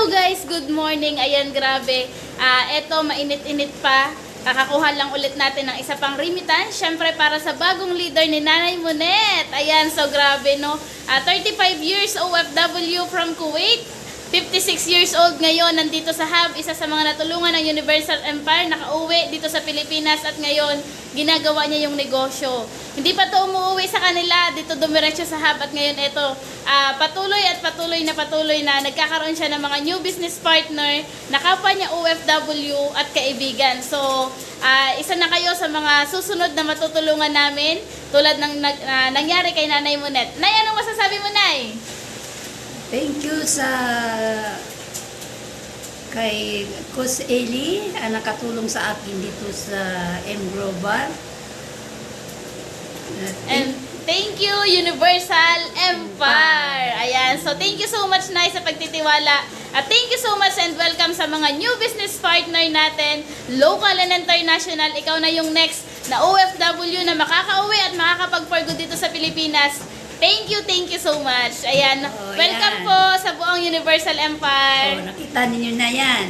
guys, good morning. Ayan, grabe. Eto, mainit-init pa. Kakakuha lang ulit natin ng isa pang remittance. Syempre, para sa bagong leader ni Nanay Monet. Ayan, so grabe, no? 35 years OFW from Kuwait. 56 years old ngayon, nandito sa hub, isa sa mga natulungan ng Universal Empire, nakauwi dito sa Pilipinas at ngayon, ginagawa niya yung negosyo. Hindi pa to umuwi sa kanila, dito dumiretso sa hub at ngayon ito, patuloy na nagkakaroon siya ng mga new business partner, na kapwa niya OFW at kaibigan. So, isa na kayo sa mga susunod na matutulungan namin, tulad ng nangyari kay Nanay Monet. Nay, anong masasabi mo, Nay? Thank you sa kay Coach Eli na nakatulong sa akin dito sa M Global. And thank you, Universal Empire. Ayan. So, thank you so much, Nay, sa pagtitiwala. At thank you so much and welcome sa mga new business partner natin, local and international. Ikaw na yung next na OFW na makakauwi at makakapag-for good dito sa Pilipinas. Thank you so much. Ayan. Oh, Welcome yan. po sa buong Universal Empire. Nakita ninyo na yan.